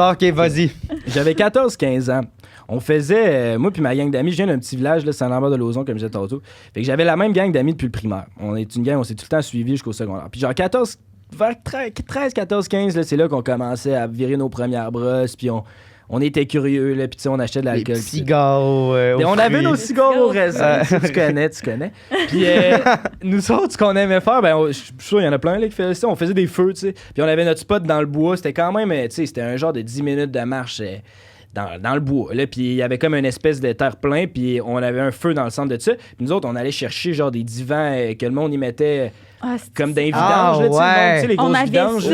OK, vas-y. J'avais 14-15 ans. On faisait, moi puis ma gang d'amis, je viens d'un petit village, là, Saint-Lambert de Lauzon, comme je disais tantôt. Fait que j'avais la même gang d'amis depuis le primaire. On est une gang, on s'est tout le temps suivis jusqu'au secondaire. Puis genre 14, vers 13, 14, 15, là, c'est là qu'on commençait à virer nos premières brosses, puis on était curieux, là, puis tu sais, on achetait de l'alcool. Les cigares on avait nos cigares au raisin. Tu connais. Puis nous autres, ce qu'on aimait faire, je suis sûr, il y en a plein là, qui faisaient ça. On faisait des feux, tu sais. Puis on avait notre spot dans le bois. C'était quand même, tu sais, c'était un genre de 10 minutes de marche dans le bois. Là, puis il y avait comme une espèce de terre-plein, puis on avait un feu dans le centre de ça. Puis nous autres, on allait chercher genre des divans que le monde y mettait... comme dans les vidanges, là, tu sais, les grosses vidanges.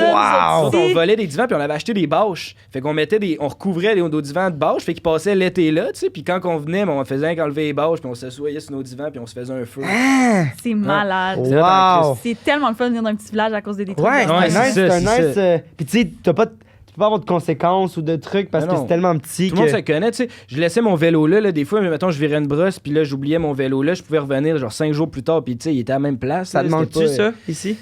On volait des divans, puis on avait acheté des bâches. Fait qu'on on recouvrait nos divans de bâches, fait qu'ils passaient l'été là, tu sais, puis quand on venait, on faisait enlever les bâches, puis on s'assoyait sur nos divans, puis on se faisait un feu. C'est malade. Wow. C'est tellement le fun de venir dans un petit village à cause des détruits. Ouais, c'est un nice. Puis tu sais, tu peux pas avoir de conséquences ou de trucs parce que c'est tellement petit. Tout le monde se connaît, tu sais. Je laissais mon vélo là, des fois, mais mettons, je virais une brosse, puis là, j'oubliais mon vélo là, je pouvais revenir genre 5 jours plus tard, puis tu sais, il était à la même place. Ça te manque-tu, ça, ici?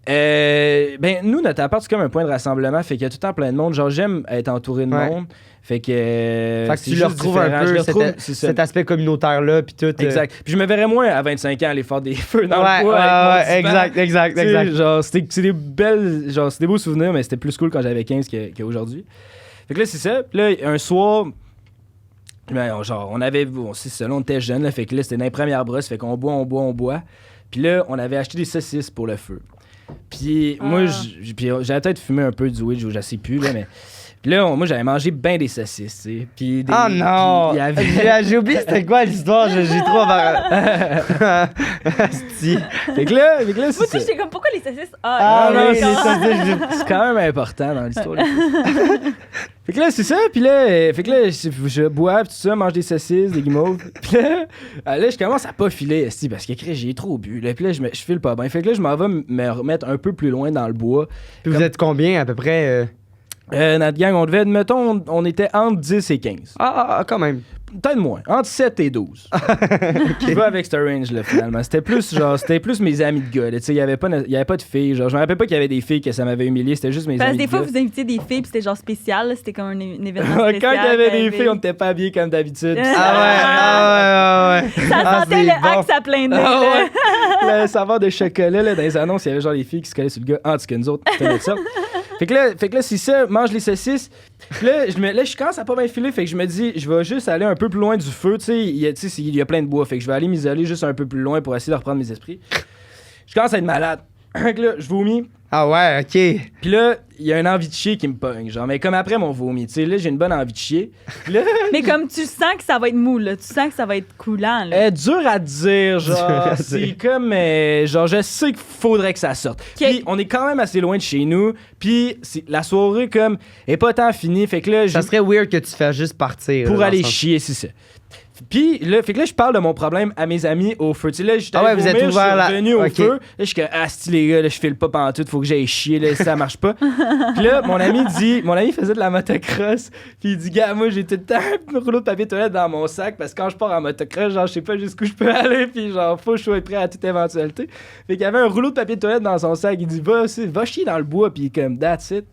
Nous, notre appart, c'est comme un point de rassemblement, fait qu'il y a tout le temps plein de monde. Genre, j'aime être entouré de monde. Fait que tu le retrouves un peu, cet aspect communautaire-là, puis tout. Exact. Puis je me verrais moins à 25 ans aller faire des feux dans le bois. Exact. Genre, c'est des belles... Genre, c'est des beaux souvenirs, mais c'était plus cool quand j'avais 15 qu'aujourd'hui. Fait que là, c'est ça. Puis là, un soir... Genre, c'est ça, là, on était jeunes, là, fait que là, c'était dans les premières brosses, fait qu'on boit. Puis là, on avait acheté des saucisses pour le feu. Puis moi, j'avais peut-être fumé un peu du weed, je sais plus, là, mais... Puis là, moi, j'avais mangé ben des saucisses, tu sais. Puis oh non! J'ai oublié c'était quoi l'histoire, j'ai trop... Fait que là, c'est ça. J'étais comme, pourquoi les saucisses? Non, les saucisses, c'est quand même important dans l'histoire. Fait que là, c'est ça, puis là, je bois, pis tout ça, mange des saucisses, des guimauves. Puis là, je commence à pas filer, parce que j'ai trop bu. Là, puis là, je file pas bien. Fait que là, je m'en vais me remettre un peu plus loin dans le bois. Puis vous êtes combien, à peu près? Notre gang, on devait, mettons, on était entre 10 et 15. Quand même. Peut-être moins, entre 7 et 12. Je vais avec ce range-là, finalement. C'était plus mes amis de gars. Il y avait pas de filles. Genre, je me rappelle pas qu'il y avait des filles que ça m'avait humilié. C'était juste mes amis de gars. Des fois, vous invitiez des filles, puis c'était genre spécial. C'était comme un événement spécial. Quand il y avait des filles, on n'était pas habillés comme d'habitude. Ouais. Ça sentait le axe à plein nez. Le saveur de chocolat, là, dans les annonces, il y avait genre les filles qui se collaient sur le gars. En tout cas, nous autres, c'était ça. Fait que là, c'est ça, mange les saucisses. Puis là, je commence à pas bien filer. Fait que je me dis, je vais juste aller un peu plus loin du feu. Tu sais, il y a plein de bois. Fait que je vais aller m'isoler juste un peu plus loin pour essayer de reprendre mes esprits. Je commence à être malade. Fait que là, je vomis. Ah ouais, OK. Puis là, il y a une envie de chier qui me pogne. Genre, mais comme après mon vomi. Tu sais, là, j'ai une bonne envie de chier. Là, mais comme tu sens que ça va être mou, là. Tu sens que ça va être coulant, là. Dur à dire, genre. C'est comme... genre, je sais qu'il faudrait que ça sorte. Puis on est quand même assez loin de chez nous. Puis la soirée, comme, est pas tant finie. Fait que là... Ça serait weird que tu fasses juste partir. Pour aller chier, c'est ça. Puis là, fait que là, je parle de mon problème à mes amis au feu. Tu sais, là, j'étais vous êtes ouvert je suis revenu au feu. Là, je suis comme, les gars, là, je file pas pantoute, faut que j'aille chier, là, ça marche pas. Puis là, mon ami faisait de la motocross. Puis il dit, gars, moi, j'ai tout le temps un rouleau de papier toilette dans mon sac parce que quand je pars en motocross, genre, je sais pas jusqu'où je peux aller. Puis genre, faut que je sois prêt à toute éventualité. Fait qu'il y avait un rouleau de papier toilette dans son sac. Il dit, va chier dans le bois. Puis comme, that's it.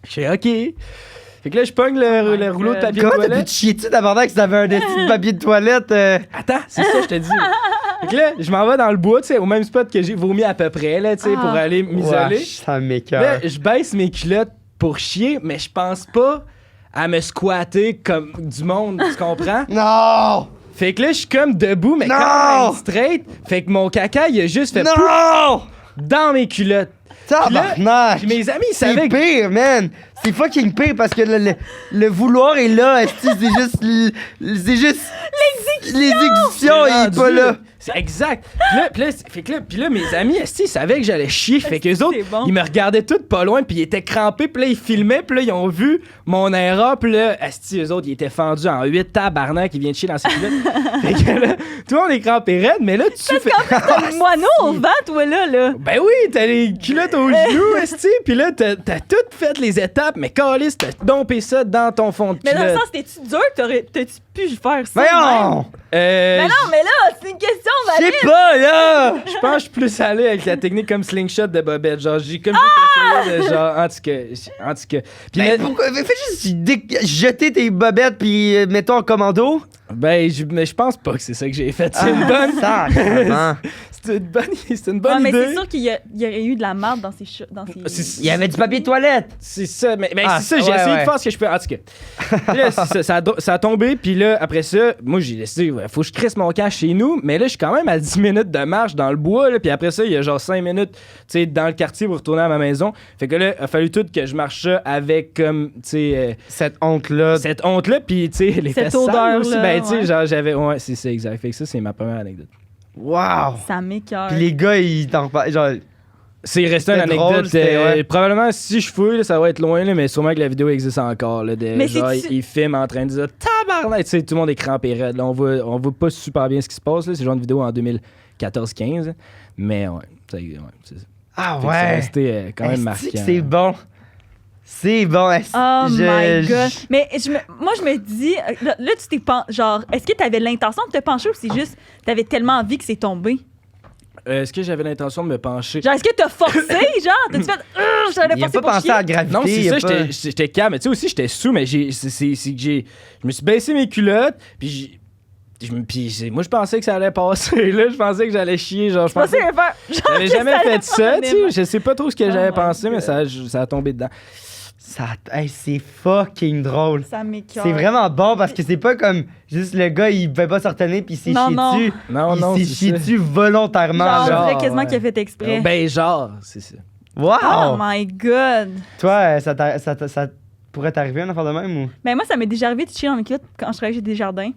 Je suis OK. Fait que là, je pogne le rouleau de papier de toilette. Comment t'as pu te chier-tu d'abord que t'avais un dessin de papier de toilette? Attends, c'est ça, je te dis. Fait que là, je m'en vais dans le bois, tu sais, au même spot que j'ai vomi à peu près, là, tu sais, pour aller m'isoler. Ça m'écoeure. Là, je baisse mes culottes pour chier, mais je pense pas à me squatter comme du monde, tu comprends? Non! Fait que là, je suis comme debout, mais quand même straight. Fait que mon caca, il a juste fait pouf dans mes culottes. Tabarnak! Puis mes amis, ils savaient c'est pire, man! C'est fucking pire parce que le vouloir est là, c'est juste l'exécution est pas là. C'est exact. Puis là, mes amis, ils savaient que j'allais chier. Fait qu'eux autres, ils me regardaient tous pas loin, puis ils étaient crampés, puis là, ils filmaient, puis là, ils ont vu mon erreur, puis là, eux autres, ils étaient fendus en 8 tabarnak, qui viennent chier dans ces culottes. Fait que là, tout le monde est crampé raide, mais là, tu fais... T'as le moineau au vent, toi, là. Ben oui, t'as les culottes aux genoux, puis là, t'as tout fait les étapes, mais câlisse, t'as dompé ça dans ton fond de culotte. Mais dans le sens, t'es-tu dur que t'aurais-tu pu faire ça? Voyons! Mais non, mais là, c'est une question Je sais pas, là! Je pense que je suis plus allé avec la technique comme slingshot de Bobette. Genre, j'ai comme essayé de genre, en tout cas. Puis Mais pourquoi? Fais juste jeter tes bobettes puis mets-toi en commando. mais je pense pas que c'est ça que j'ai fait. C'est une bonne. C'est une bonne mais idée. c'est sûr qu'il y aurait eu de la merde dans ses Il y avait du papier de toilette. C'est ça, mais c'est ça, j'ai essayé de faire ce que je peux. En tout cas. Puis là, ça a tombé, puis là, après ça, moi, j'ai décidé, faut que je crisse mon camp chez nous, mais là, je suis quand même à 10 minutes de marche dans le bois, là, puis après ça, il y a genre 5 minutes, tu sais, dans le quartier pour retourner à ma maison. Fait que là, il a fallu tout que je marche ça avec, comme, tu sais... cette honte-là, puis, tu sais, les cette fesses odeur sales aussi. là, Ben, tu sais, ouais. genre, j'avais... Ouais, c'est ça, exact. Fait que ça, c'est ma première anecdote. wow! Ça m'écoeure. Puis les gars, ils t'en reparlent, genre... C'est resté une C'était drôle, anecdote. c'était, ouais. Probablement, si je fouille, là, ça va être loin, là, mais sûrement que la vidéo existe encore. Là, Mais genre, c'est-tu- ils filment en train de dire tabarnak. Tu sais, tout le monde est crampé raide. Là, on voit pas super bien ce qui se passe. Là. C'est genre une vidéo en 2014-15. Mais ouais, c'est ça. Ah Fait que c'est ouais! resté quand même Est-ce que marquant. c'est bon? C'est bon. Oh my God. Mais moi, je me dis, là tu t'es genre, est-ce que t'avais l'intention de te pencher ou c'est juste, t'avais tellement envie que c'est tombé? Est-ce que j'avais l'intention de me pencher? Genre, est-ce que t'as forcé, genre? T'as-tu fait, j'allais Il a forcer pas pour pensé chier? à la gravité. Non, c'est il a ça, pas- j'étais calme. Mais tu sais aussi, j'étais sous, mais c'est que je me suis baissé mes culottes, puis moi, je pensais que ça allait passer, là. Je pensais que j'allais chier, genre, je Je pensais pensais... faire, genre, J'avais que jamais allait fait ça, tu sais. pas Je sais pas trop ce que Oh j'avais my pensé, mais God. ça a tombé dedans. C'est fucking drôle. Ça m'écoeure. C'est vraiment bon parce que c'est pas comme juste le gars, il pouvait pas se retenir puis il s'est Non, chié non. dessus. Non, Il s'est c'est chié ça. dessus volontairement. Genre, Genre. on dirait quasiment ouais. qu'il a fait exprès. Ben, genre, c'est ça. Wow! Oh my God. Toi, ça pourrait t'arriver une affaire de même ou? Ben moi, ça m'est déjà arrivé de chier dans mes culottes quand je travaillais chez Desjardins.